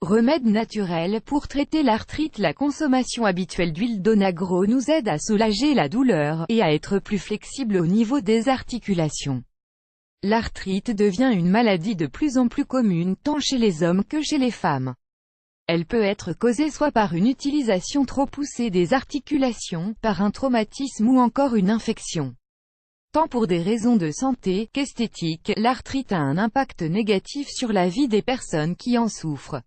Remède naturel pour traiter l'arthrite. La consommation habituelle d'huile d'onagro nous aide à soulager la douleur, et à être plus flexible au niveau des articulations. L'arthrite devient une maladie de plus en plus commune tant chez les hommes que chez les femmes. Elle peut être causée soit par une utilisation trop poussée des articulations, par un traumatisme ou encore une infection. Tant pour des raisons de santé qu'esthétiques, l'arthrite a un impact négatif sur la vie des personnes qui en souffrent.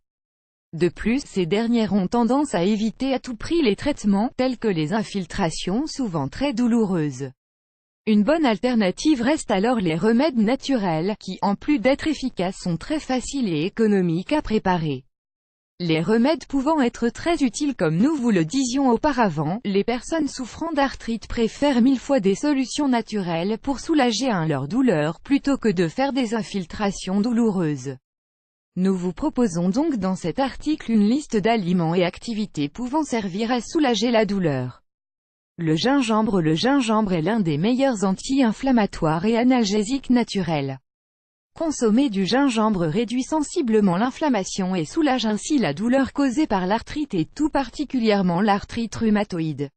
De plus, ces dernières ont tendance à éviter à tout prix les traitements, tels que les infiltrations souvent très douloureuses. Une bonne alternative reste alors les remèdes naturels, qui, en plus d'être efficaces, sont très faciles et économiques à préparer. Les remèdes pouvant être très utiles comme nous vous le disions auparavant, les personnes souffrant d'arthrite préfèrent 1000 fois des solutions naturelles pour soulager leur douleur plutôt que de faire des infiltrations douloureuses. Nous vous proposons donc dans cet article une liste d'aliments et activités pouvant servir à soulager la douleur. Le gingembre est l'un des meilleurs anti-inflammatoires et analgésiques naturels. Consommer du gingembre réduit sensiblement l'inflammation et soulage ainsi la douleur causée par l'arthrite et tout particulièrement l'arthrite rhumatoïde.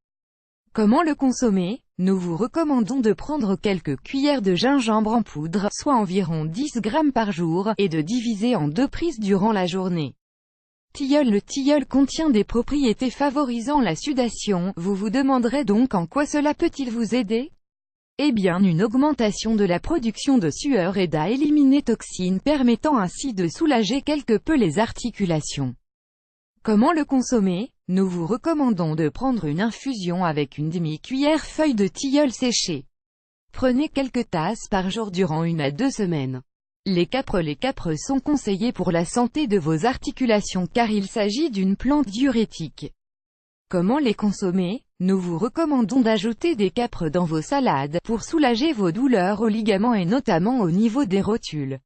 Comment le consommer? Nous vous recommandons de prendre quelques cuillères de gingembre en poudre, soit environ 10 grammes par jour, et de diviser en 2 prises durant la journée. Tilleul. Le tilleul contient des propriétés favorisant la sudation. Vous vous demanderez donc en quoi cela peut-il vous aider? Eh bien, une augmentation de la production de sueur aide à éliminer toxines, permettant ainsi de soulager quelque peu les articulations. Comment le consommer? Nous vous recommandons de prendre une infusion avec une demi-cuillère feuille de tilleul séchée. Prenez quelques tasses par jour durant 1 à 2 semaines. Les câpres sont conseillés pour la santé de vos articulations car il s'agit d'une plante diurétique. Comment les consommer? Nous vous recommandons d'ajouter des câpres dans vos salades, pour soulager vos douleurs aux ligaments et notamment au niveau des rotules.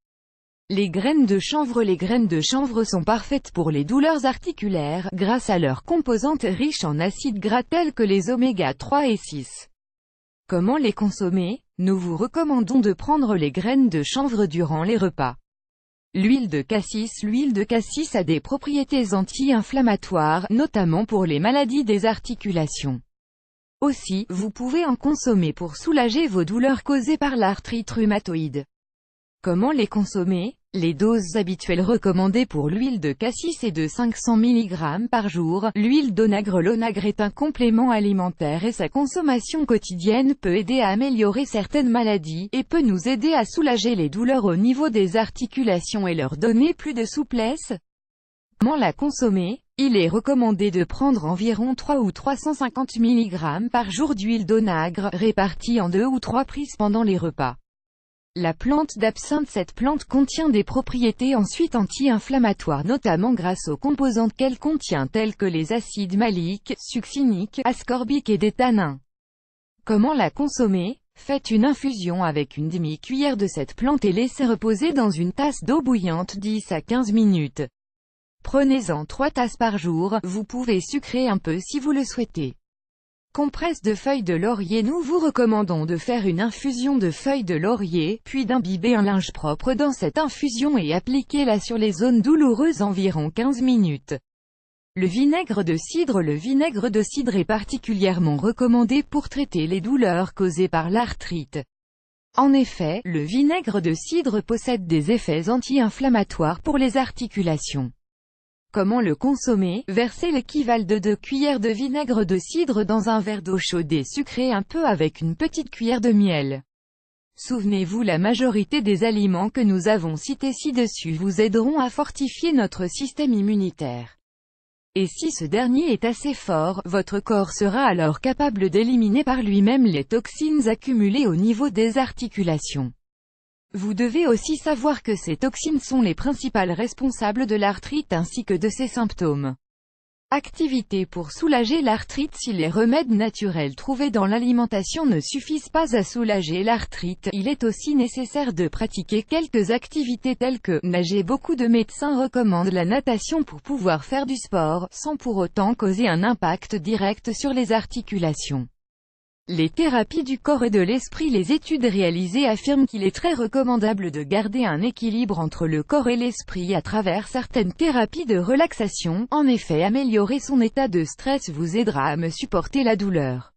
Les graines de chanvre sont parfaites pour les douleurs articulaires, grâce à leurs composantes riches en acides gras tels que les oméga 3 et 6. Comment les consommer? Nous vous recommandons de prendre les graines de chanvre durant les repas. L'huile de cassis a des propriétés anti-inflammatoires, notamment pour les maladies des articulations. Aussi, vous pouvez en consommer pour soulager vos douleurs causées par l'arthrite rhumatoïde. Comment les consommer? Les doses habituelles recommandées pour l'huile de cassis est de 500 mg par jour. L'huile d'onagre. L'onagre est un complément alimentaire et sa consommation quotidienne peut aider à améliorer certaines maladies, et peut nous aider à soulager les douleurs au niveau des articulations et leur donner plus de souplesse. Comment la consommer? Il est recommandé de prendre environ 3 ou 350 mg par jour d'huile d'onagre, répartie en 2 ou 3 prises pendant les repas. La plante d'absinthe. Cette plante contient des propriétés ensuite anti-inflammatoires notamment grâce aux composantes qu'elle contient telles que les acides maliques, succiniques, ascorbiques et des tannins. Comment la consommer? Faites une infusion avec une demi-cuillère de cette plante et laissez reposer dans une tasse d'eau bouillante 10 à 15 minutes. Prenez-en 3 tasses par jour, vous pouvez sucrer un peu si vous le souhaitez. Compresse de feuilles de laurier. Nous vous recommandons de faire une infusion de feuilles de laurier, puis d'imbiber un linge propre dans cette infusion et appliquez-la sur les zones douloureuses environ 15 minutes. Le vinaigre de cidre. Le vinaigre de cidre est particulièrement recommandé pour traiter les douleurs causées par l'arthrite. En effet, le vinaigre de cidre possède des effets anti-inflammatoires pour les articulations. Comment le consommer? Versez l'équivalent de 2 cuillères de vinaigre de cidre dans un verre d'eau chaude et sucrée un peu avec une petite cuillère de miel. Souvenez-vous, la majorité des aliments que nous avons cités ci-dessus vous aideront à fortifier notre système immunitaire. Et si ce dernier est assez fort, votre corps sera alors capable d'éliminer par lui-même les toxines accumulées au niveau des articulations. Vous devez aussi savoir que ces toxines sont les principales responsables de l'arthrite ainsi que de ses symptômes. Activité pour soulager l'arthrite. Si les remèdes naturels trouvés dans l'alimentation ne suffisent pas à soulager l'arthrite, il est aussi nécessaire de pratiquer quelques activités telles que nager. Beaucoup de médecins recommandent la natation pour pouvoir faire du sport, sans pour autant causer un impact direct sur les articulations. Les thérapies du corps et de l'esprit. Les études réalisées affirment qu'il est très recommandable de garder un équilibre entre le corps et l'esprit à travers certaines thérapies de relaxation. En effet, améliorer son état de stress vous aidera à mieux supporter la douleur.